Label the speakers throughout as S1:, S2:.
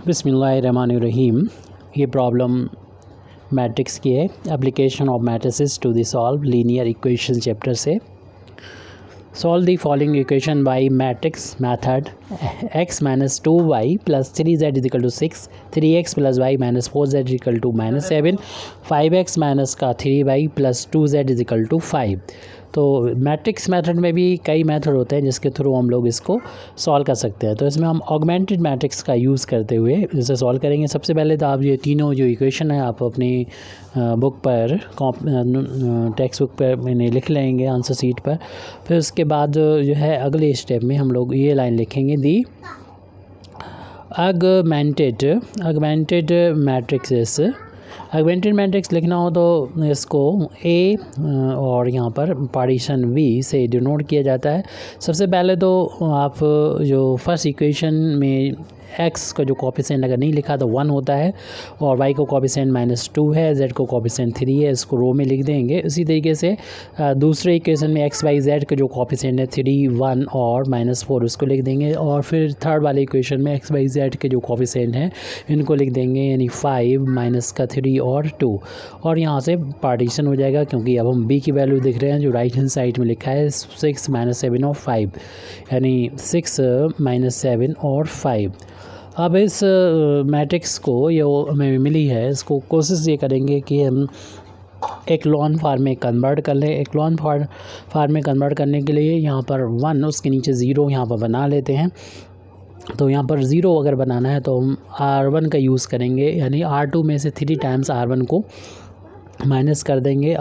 S1: बिस्मिल्लाहिर्रहमानिर्रहीम। ये problem matrix की है, application of matrices to the solve linear equation chapter से। Solve the following equation by matrix method. x minus 2y plus 3z equal to 6, 3x plus y minus 4z equal to -7, 5x minus का 3y plus 2z is equal to 5। तो matrix method में भी कई method होते हैं जिसके through हम लोग इसको सॉल्व कर सकते हैं। तो इसमें हम ऑगमेंटेड मैट्रिक्स का यूज़ करते हुए इसे सॉल्व करेंगे। सबसे पहले तो आप ये तीनों जो इक्वेशन है आप अपनी बुक पर टेक्स्ट बुक पर मैंने लिख लेंगे आंसर शीट पर। फिर उसके बाद जो है अगले स्टेप में हम लोग ये लाइन लिखेंगे, दी ऑगमेंटेड मैट्रिक्स। ऑगमेंटेड मैट्रिक्स लिखना हो तो इसको ए और यहाँ पर पार्टीशन वी से डिनोट किया जाता है। सबसे पहले तो आप जो फर्स्ट इक्वेशन में x का जो कोफिशिएंट अगर नहीं लिखा तो 1 होता है और y को कोफिशिएंट -2 है, z को कोफिशिएंट 3 है, इसको रो में लिख देंगे। इसी तरीके से दूसरे इक्वेशन में x y z का जो कोफिशिएंट है 3, 1 और -4 उसको लिख देंगे। और फिर थर्ड वाले इक्वेशन में x y z के जो कोफिशिएंट हैं इनको लिख देंगे, यानी 5 माइनस का 3 और 2। और यहाँ से पार्टीशन हो जाएगा क्योंकि अब हम b की वैल्यू दिख रहे हैं जो राइट हैंड साइड में लिखा है 6 - 7 और 5, यानी 6 - 7 और 5। अब इस मैट्रिक्स को ये हमें मिली है, इसको कोशिश ये करेंगे कि हम एक लॉन फॉर्म में कन्वर्ट कर लें। एक लॉन फॉर्म में कन्वर्ट करने के लिए यहाँ पर 1 उसके नीचे 0 यहाँ पर बना लेते हैं। तो यहाँ पर 0 अगर बनाना है तो हम R1 का यूज़ करेंगे, यानी R2 में से 3 टाइम्स R1 को माइनस कर देंगे।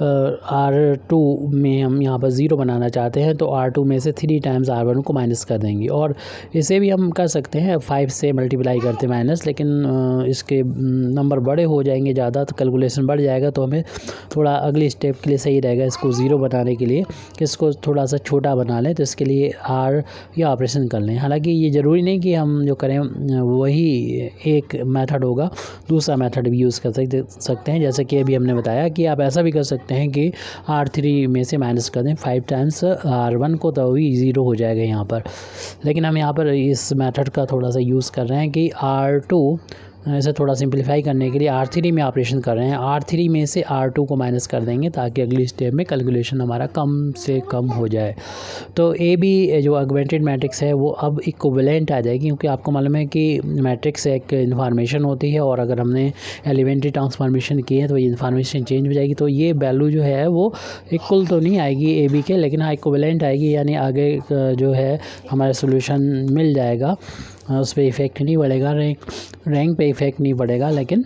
S1: R2 में हम यहाँ पर 0 बनाना चाहते हैं तो R2 में से 3 टाइम्स R1 को माइनस कर देंगे। और इसे भी हम कर सकते हैं 5 से मल्टीप्लाई करते माइनस, लेकिन इसके नंबर बड़े हो जाएंगे ज़्यादा तो कैलकुलेशन बढ़ जाएगा, तो हमें थोड़ा अगले स्टेप के लिए सही रहेगा इसको 0 बनाने के लिए कि इसको थोड़ा सा छोटा बना लें। तो इसके लिए R ये ऑपरेशन कर लें। हालांकि ये ज़रूरी नहीं कि हम जो करें वही एक मेथड होगा, दूसरा मेथड भी यूज़ कर सकते हैं। जैसे कि अभी हमने बताया कि आप ऐसा भी कर सकते हैं कि R3 में से माइनस कर दें 5 टाइम्स R1 को, तो भी 0 हो जाएगा यहाँ पर। लेकिन हम यहाँ पर इस मेथड का थोड़ा सा यूज़ कर रहे हैं कि R2 इसे थोड़ा सिंपलीफाई करने के लिए R3 में ऑपरेशन कर रहे हैं। R3 में से R2 को माइनस कर देंगे ताकि अगली स्टेप में कैलकुलेशन हमारा कम से कम हो जाए। तो ए बी जो ऑगमेंटेड मैट्रिक्स है वो अब इक्विवेलेंट आ जाएगी, क्योंकि आपको मालूम है कि मैट्रिक्स एक इन्फॉर्मेशन होती है और अगर हमने एलिमेंट्री ट्रांसफॉर्मेशन की है तो ये इन्फॉर्मेशन चेंज हो जाएगी। तो ये वैल्यू जो है वो इक्वल तो नहीं आएगी ए बी के, लेकिन हाँ इक्विवेलेंट आएगी, यानी आगे जो है हमारा सोल्यूशन मिल जाएगा। उस पर इफ़ेक्ट नहीं पड़ेगा, रैंक पे इफ़ेक्ट नहीं पड़ेगा, लेकिन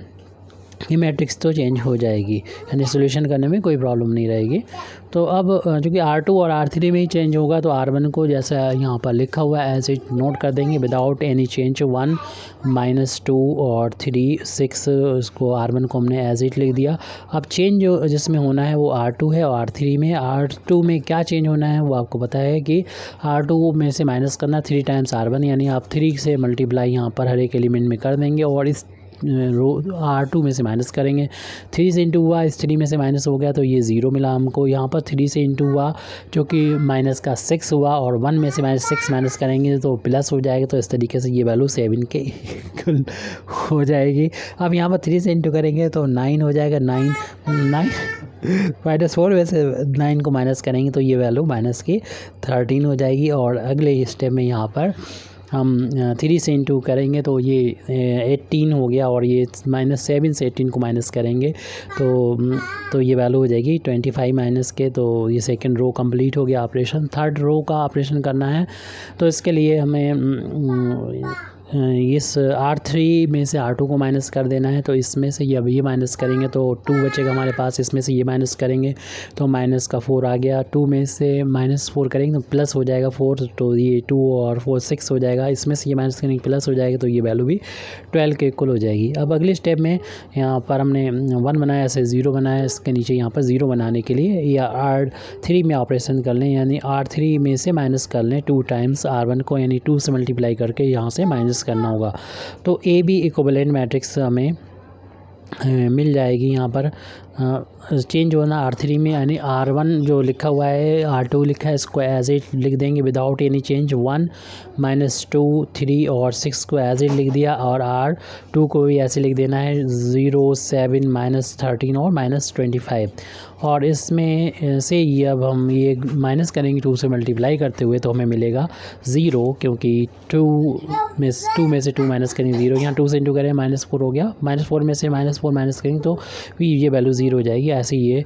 S1: ये मैट्रिक्स तो चेंज हो जाएगी, यानी सोल्यूशन करने में कोई प्रॉब्लम नहीं रहेगी। तो अब चूँकि R2 और R3 में ही चेंज होगा तो R1 को जैसा यहाँ पर लिखा हुआ है ऐसे नोट कर देंगे विदाउट एनी चेंज। 1 - 2 और 3 6 इसको R1 को हमने एज इट लिख दिया। अब चेंज जो जिसमें होना है वो R2 है और R3 में। R2 में क्या चेंज होना है वो आपको पता है कि R2 में से माइनस करना 3 टाइम्स R1, यानी आप 3 से मल्टीप्लाई यहाँ पर हर एक एलिमेंट में कर देंगे और इस R2 में से माइनस करेंगे। 3 से इंटू हुआ, इस 3 में से माइनस हो गया तो ये 0 मिला हमको। यहाँ पर 3 से इंटू हुआ जो कि माइनस का 6 हुआ और 1 में से -6 माइनस करेंगे तो प्लस हो जाएगा। तो इस तरीके से ये वैल्यू 7 के इक्वल हो जाएगी। अब यहाँ पर 3 से इंटू करेंगे तो 9 हो जाएगा। 9 -4 में से 9 को माइनस करेंगे तो ये वैल्यू माइनस की 13 हो जाएगी। और अगले स्टेप में यहाँ पर हम 3 से इंटू करेंगे तो ये 18 हो गया और ये -7 से 18 को माइनस करेंगे तो ये वैल्यू हो जाएगी 25 माइनस के। तो ये सेकंड रो कंप्लीट हो गया ऑपरेशन। थर्ड रो का ऑपरेशन करना है तो इसके लिए हमें इस R3 में से R2 को माइनस कर देना है। तो इसमें से ये माइनस करेंगे तो 2 बचेगा हमारे पास, इसमें से ये माइनस करेंगे तो माइनस का 4 आ गया। 2 में से -4 करेंगे तो प्लस हो जाएगा 4, तो ये 2 और 4 6 हो जाएगा। इसमें से ये माइनस करेंगे प्लस हो जाएगा तो ये वैल्यू भी 12 के इक्वल हो जाएगी। अब अगले स्टेप में यहाँ पर हमने 1 बनाया ऐसे 0 बनाया, इसके नीचे यहाँ पर 0 बनाने के लिए या R3 में ऑपरेशन कर लें, यानी R3 में से माइनस कर लें 2 टाइम्स R1 को, यानी 2 से मल्टीप्लाई करके यहाँ से माइनस करना होगा। तो ए बी इक्विवेलेंट मैट्रिक्स हमें मिल जाएगी यहाँ पर। चेंज होना R3 में, यानी R1 जो लिखा हुआ है R2 लिखा है इसको एज इट लिख देंगे विदाउट एनी चेंज। 1 -2 3 और 6 को एज इट लिख दिया, और R2 को भी ऐसे लिख देना है 0 7 -13 और -25। और इसमें से ये अब हम ये माइनस करेंगे 2 से मल्टीप्लाई करते हुए, तो हमें मिलेगा 0, क्योंकि 2 में से 2 माइनस करेंगे 0, यहाँ 2 से इंटू करें -4 हो गया, -4 में से -4 माइनस करेंगे तो ये वैल्यू 0 हो जाएगी। ऐसे ये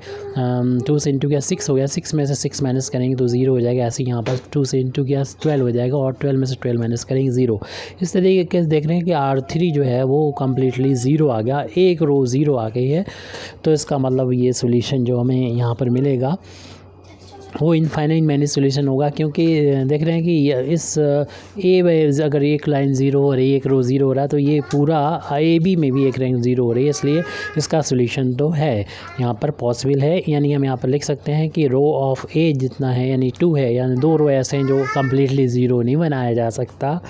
S1: 2 से इंटू किया 6 हो गया, 6 में से 6 माइनस करेंगे तो 0 हो जाएगा। ऐसे यहाँ पर 2 से इंटू किया 12 हो जाएगा, और 12 में से 12 माइनस करेंगे 0। इस तरीके से देख रहे हैं कि R3 जो है वो कम्प्लीटली 0 आ गया, एक रो 0 आ गई है। तो इसका मतलब ये सोल्यूशन जो हमें यहाँ पर मिलेगा वो इनफाइनाइट मैनी सोल्यूशन होगा, क्योंकि देख रहे हैं कि इस अगर एक लाइन 0 हो रही है, एक रो 0 हो रहा है, तो ये पूरा AB में भी एक रैंक 0 हो रही है, इसलिए इसका सोल्यूशन तो है यहाँ पर पॉसिबल है। यानी हम यहाँ पर लिख सकते हैं कि रो ऑफ A जितना है यानी 2 है, यानी 2 रो ऐसे हैं जो कम्प्लीटली 0 नहीं बनाया जा सकता।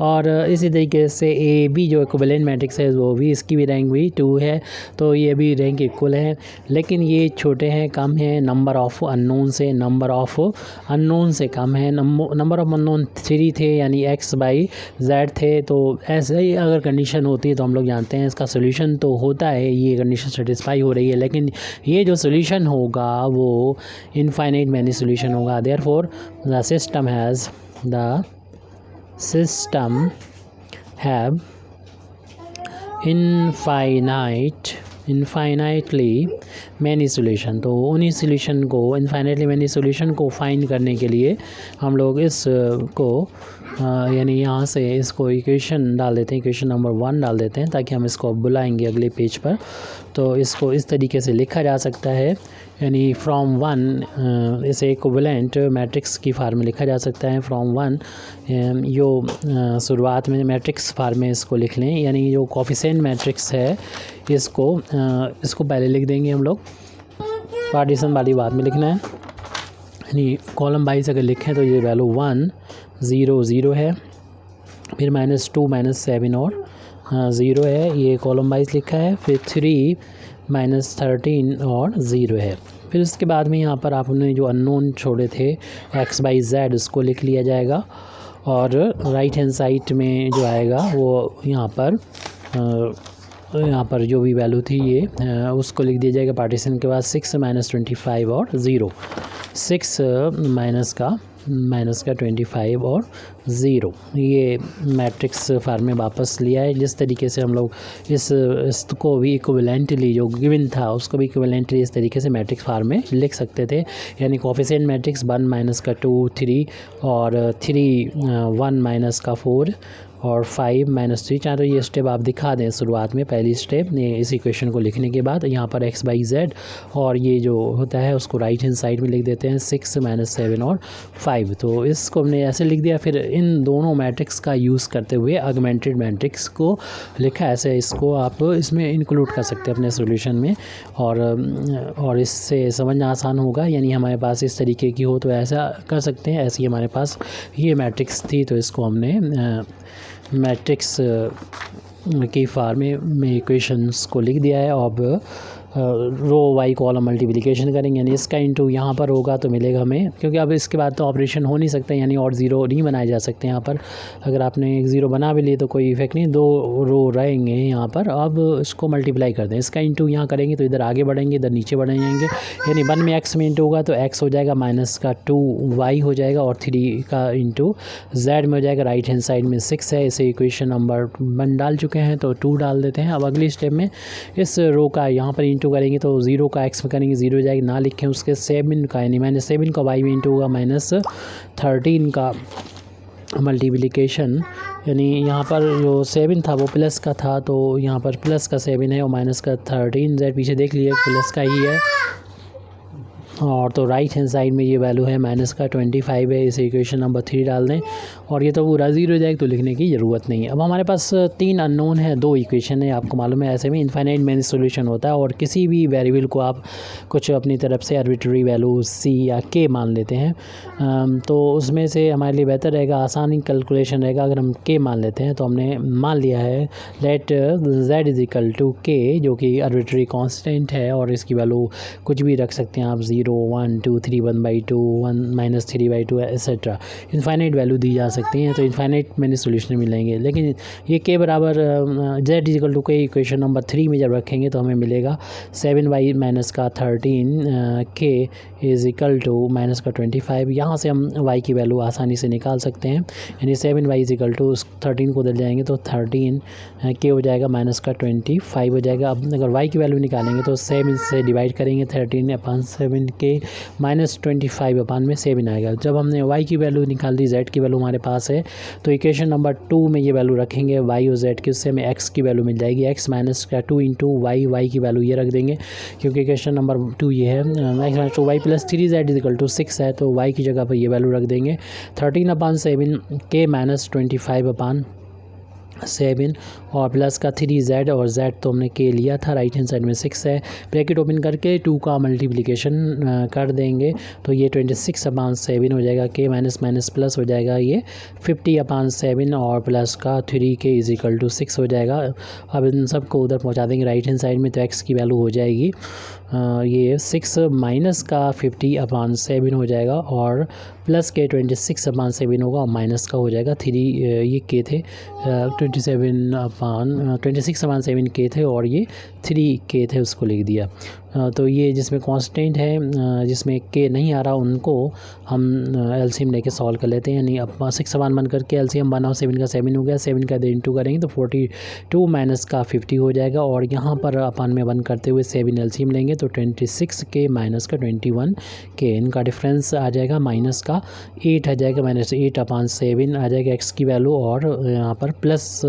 S1: और इसी तरीके से AB जो इक्विवेलेंट मैट्रिक्स है वो भी, इसकी भी रैंक भी 2 है, तो ये भी रैंक इक्वल है। लेकिन ये छोटे हैं, कम है नंबर ऑफ अननोन से, नंबर ऑफ अननोन से कम है। नंबर ऑफ अननोन 3 थे, यानी x/z थे। तो ऐसे ही अगर कंडीशन होती है तो हम लोग जानते हैं इसका सोल्यूशन तो होता है, ये कंडीशन सेटिस्फाई हो रही है, लेकिन ये जो सोल्यूशन होगा वो इनफाइनाइट मैनी सोल्यूशन होगा। Therefore the system have infinitely many solution. तो उन्हीं सोल्यूशन को, इनफाइनाइटली मैनी सोल्यूशन को फाइंड करने के लिए हम लोग इस को यानी यहाँ से इसको इक्वेशन डाल देते हैं, इक्वेशन नंबर 1 डाल देते हैं, ताकि हम इसको बुलाएंगे अगले पेज पर। तो इसको इस तरीके से लिखा जा सकता है, यानी फ्रॉम 1 इसे इक्विवेलेंट मैट्रिक्स की फार्म में लिखा जा सकता है। फ्रॉम 1 शुरुआत में मैट्रिक्स फार्म में इसको लिख लें, यानी जो कोफिशिएंट मैट्रिक्स है इसको पहले लिख देंगे हम लोग, पार्टीशन वाली बात में लिखना है। यानी कॉलम वाइज अगर लिखें तो ये वैल्यू 1 0 0 है, फिर -2 -7 और 0 है, ये कॉलम वाइज लिखा है। फिर 3 -13 और 0 है। फिर उसके बाद में यहाँ पर आपने जो अननोन छोड़े थे x/z उसको लिख लिया जाएगा, और राइट हैंड साइड में जो आएगा वो यहाँ पर जो भी वैल्यू थी ये उसको लिख दिया जाएगा पार्टीशन के बाद। 6 -25 और 0, 6 माइनस का 25 और 0, ये मैट्रिक्स फार्म में वापस लिया है। जिस तरीके से हम लोग इसको भी इक्विवेलेंटली जो गिवन था उसको भी इक्विवेलेंटली इस तरीके से मैट्रिक्स फार्म में लिख सकते थे, यानी कोफिशिएंट मैट्रिक्स 1 - 2 3 और 3 1 - 4 और 5 -3। चाहे तो ये स्टेप आप दिखा दें शुरुआत में, पहली स्टेप इस इक्वेशन को लिखने के बाद यहाँ पर x/z और ये जो होता है उसको राइट हैंड साइड में लिख देते हैं 6 -7 और 5। तो इसको हमने ऐसे लिख दिया। फिर इन दोनों मैट्रिक्स का यूज़ करते हुए ऑगमेंटेड मैट्रिक्स को लिखा, ऐसे इसको आप इसमें इंक्लूड कर सकते हैं अपने सोल्यूशन में, और इससे समझना आसान होगा। यानी हमारे पास इस तरीके की हो तो ऐसा कर सकते हैं, ऐसी हमारे पास ये मैट्रिक्स थी तो इसको हमने मैट्रिक्स की फार्म में इक्वेशंस को लिख दिया है। अब रो वाई कॉलम मल्टीप्लिकेशन करेंगे, यानी इसका इंटू यहाँ पर होगा तो मिलेगा हमें, क्योंकि अब इसके बाद तो ऑपरेशन हो नहीं सकता, यानी और 0 नहीं बनाए जा सकते यहाँ पर। अगर आपने 0 बना भी लिए तो कोई इफेक्ट नहीं, 2 रो रहेंगे यहाँ पर। अब इसको मल्टीप्लाई कर दें, इसका इंटू यहाँ करेंगे तो इधर आगे बढ़ेंगे, इधर नीचे बढ़ जाएंगे, यानी 1 में x में इंटू होगा तो x हो जाएगा, -2y हो जाएगा, और 3 का इंटू z में हो जाएगा। राइट हैंड साइड में 6 है, इसे इक्वेशन नंबर 1 डाल चुके हैं तो 2 डाल देते हैं। अब अगली स्टेप में इस रो का यहाँ पर इंटू करेंगे तो 0 का x में करेंगे 0 हो जाएगी, ना लिखें उसके 7 का, यानी -7 का y में इंटू होगा, -13 का मल्टीप्लिकेशन, यानी यहाँ पर जो 7 था वो प्लस का था तो यहाँ पर प्लस का 7 है और माइनस का 13 z पीछे देख लिए प्लस का ही है। और तो राइट हैंड साइड में ये वैल्यू है माइनस का 25 है, इसे इक्वेशन नंबर 3 डाल दें और ये तो पूरा 0 हो जाएगा, तो लिखने की ज़रूरत नहीं है। अब हमारे पास 3 अननोन है, 2 इक्वेशन है, आपको मालूम है ऐसे में इनफाइनाइट मैनी सोल्यूशन होता है और किसी भी वेरिएबल को आप कुछ अपनी तरफ से आर्बिट्रेरी वैल्यू सी या के मान लेते हैं, तो उसमें से हमारे लिए बेहतर रहेगा, आसानी कैलकुलेशन रहेगा अगर हम के मान लेते हैं। तो हमने मान लिया है let z is equal to k, जो कि आर्बिट्रेरी कांस्टेंट है और इसकी वैल्यू कुछ भी रख सकते हैं आप, 0 1 2 3 1/2 1 -3/2 एसेट्रा, इनफाइनाइट वैल्यू दी जा सकती हैं। तो इनफाइनाइट मैंने सोल्यूशन मिलेंगे, लेकिन ये के बराबर z इज इक्वल टू के इक्वेशन नंबर 3 में जब रखेंगे तो हमें मिलेगा 7y माइनस का 13 के इज इक्वल टू माइनस का 25। यहाँ से हम y की वैल्यू आसानी से निकाल सकते हैं, यानी 7y इज इक्वल टू 13 को दल जाएंगे तो 13 के हो जाएगा माइनस का 25 हो जाएगा। अब अगर y की वैल्यू निकालेंगे तो 7 से डिवाइड करेंगे, 13/7 के माइनस 25/7 आएगा। जब हमने y की वैल्यू निकाल दी, z की वैल्यू हमारे पास है, तो इक्वेशन नंबर 2 में ये वैल्यू रखेंगे y और z की, उससे हमें x की वैल्यू मिल जाएगी, x माइनस का 2 इंटू y की वैल्यू ये रख देंगे क्योंकि इक्वेशन नंबर 2 ये है, x minus 2y plus 3z is equal to 6 है, तो y की जगह पर ये वैल्यू रख देंगे 13/7 के माइनस 25/7 और प्लस का 3z और z तो हमने के लिया था, राइट हैंड साइड में 6 है, ब्रैकेट ओपन करके 2 का मल्टीप्लिकेशन कर देंगे तो ये 26/7 हो जाएगा, के माइनस माइनस प्लस हो जाएगा, ये 50/7 और प्लस का 3 के इज इक्वल टू 6 हो जाएगा। अब इन सब को उधर पहुंचा देंगे राइट हैंड साइड में, तो x की वैल्यू हो जाएगी ये 6 माइनस का 50/7 हो जाएगा और प्लस के 26/7 होगा और माइनस का हो जाएगा 3, ये के थे 26/7 के थे और ये 3 के थे, उसको लिख दिया। तो ये जिसमें कांस्टेंट है, जिसमें के नहीं आ रहा, उनको हम एलसीएम लेके सॉल्व कर लेते हैं, यानी अब 6 बन करके एलसीएम बना, 7 का 7 हो गया, 7 का इंटू करेंगे तो 42 माइनस का 50 हो जाएगा और यहाँ पर अपन में 1 करते हुए 7 एलसीएम लेंगे तो 26 के माइनस का 21 के, इनका डिफरेंस आ जाएगा माइनस का 8 आ जाएगा, माइनस 8/7 आ जाएगा x की वैल्यू और यहाँ पर प्लस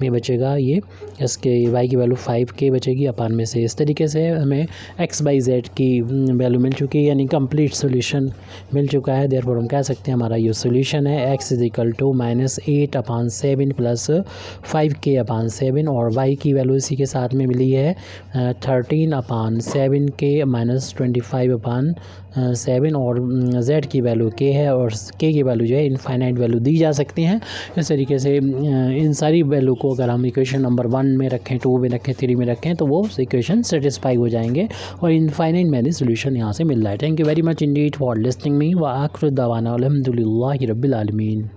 S1: में बचेगा ये इसके y की वैल्यू 5 के बचेगी अपन में से। इस तरीके से हमें x/z की वैल्यू मिल चुकी है, यानी कंप्लीट सोल्यूशन मिल चुका है। देयरफॉर हम कह सकते हैं हमारा ये सोल्यूशन है, x is equal to -8/7 plus 5k/7 और y की वैल्यू इसी के साथ में मिली है 13/7 के माइनस 25/7 और z की वैल्यू k है और k की वैल्यू जो है इनफाइनाइट वैल्यू दी जा सकती हैं। इस तरीके से इन सारी वैल्यू को अगर हम इक्वेशन नंबर 1 में रखें, 2 में रखें, 3 में रखें तो वो इक्वेशन सेटिस्फाई हो जाएंगे और इनफाइनाइट मैनी सोल्यूशन यहाँ से मिल रहा है। Thank you very much Indeed for listening me व आखिर दावाना अल्हम्दुलिल्लाहि रब्बिल आलमीन।